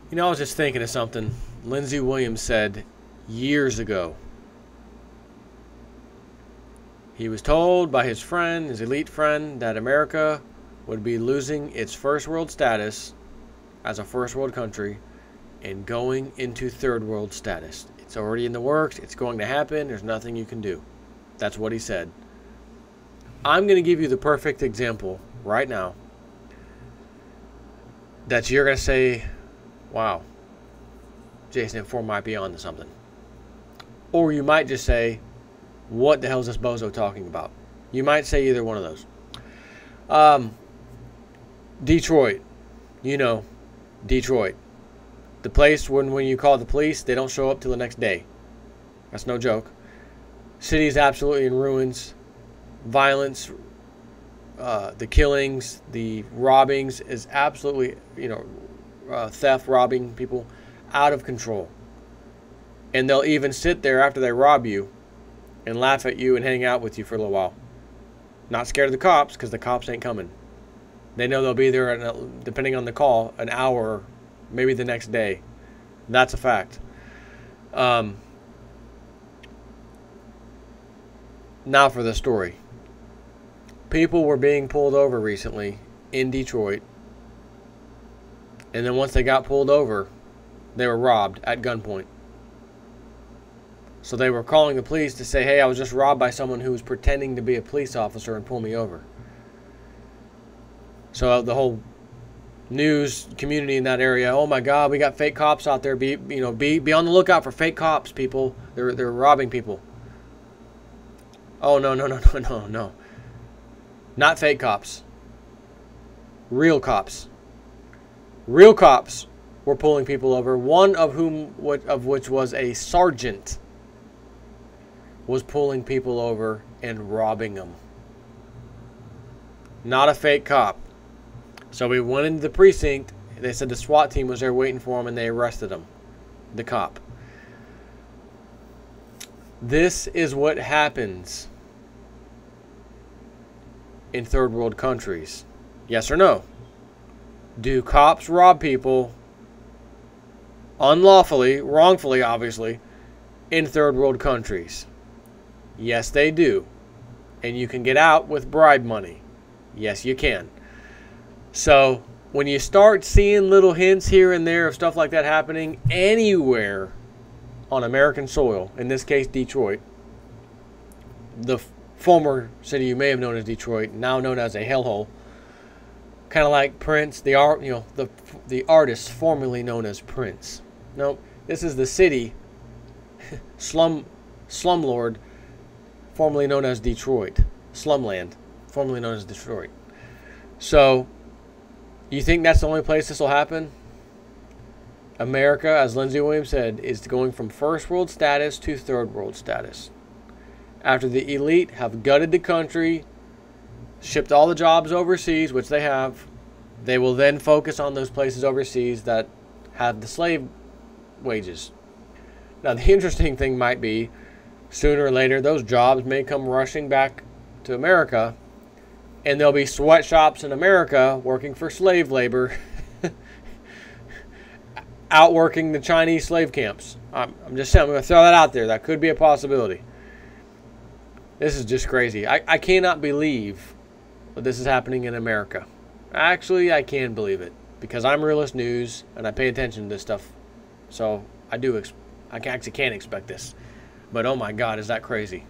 You know, I was just thinking of something. Lindsey Williams said years ago. He was told by his friend, his elite friend, that America would be losing its first world status as a first world country and going into third world status. It's already in the works. It's going to happen. There's nothing you can do. That's what he said. I'm going to give you the perfect example right now that you're going to say, wow, Jason Inform might be on to something. Or you might just say, what the hell is this bozo talking about? You might say either one of those. Detroit. You know, Detroit. The place when you call the police, they don't show up till the next day. That's no joke. City is absolutely in ruins. Violence, the killings, the robbings is absolutely, theft, robbing people, out of control. And they'll even sit there after they rob you and laugh at you and hang out with you for a little while. Not scared of the cops, because the cops ain't coming. They know they'll be there, depending on the call, an hour, maybe the next day. That's a fact. Now for the story. People were being pulled over recently in Detroit. And then once they got pulled over, they were robbed at gunpoint. So they were calling the police to say, hey, I was just robbed by someone who was pretending to be a police officer and pull me over. So the whole news community in that area, oh my God, we got fake cops out there. Be on the lookout for fake cops, people. They're robbing people. Oh, no. Not fake cops. Real cops. Real cops were pulling people over. One of which was a sergeant, was pulling people over and robbing them. Not a fake cop. So we went into the precinct. They said the SWAT team was there waiting for him, and they arrested him, the cop. This is what happens in third world countries. Yes or no? Do cops rob people unlawfully, wrongfully, obviously, in third world countries? Yes, they do. And you can get out with bribe money. Yes, you can. So when you start seeing little hints here and there of stuff like that happening anywhere on American soil, in this case Detroit, the former city you may have known as Detroit, now known as a hellhole, kind of like Prince, the artist formerly known as Prince. No, this is the city, slumlord, formerly known as Detroit, slumland, formerly known as Detroit. So, you think that's the only place this will happen? America, as Lindsey Williams said, is going from first world status to third world status. After the elite have gutted the country, shipped all the jobs overseas, which they have, they will then focus on those places overseas that have the slave wages. Now, the interesting thing might be, sooner or later, those jobs may come rushing back to America, and there'll be sweatshops in America working for slave labor, outworking the Chinese slave camps. I'm just saying, I'm going to throw that out there. That could be a possibility. This is just crazy. I cannot believe that this is happening in America. Actually, I can believe it, because I'm Realist News and I pay attention to this stuff. So I actually can't expect this. But oh my God, is that crazy?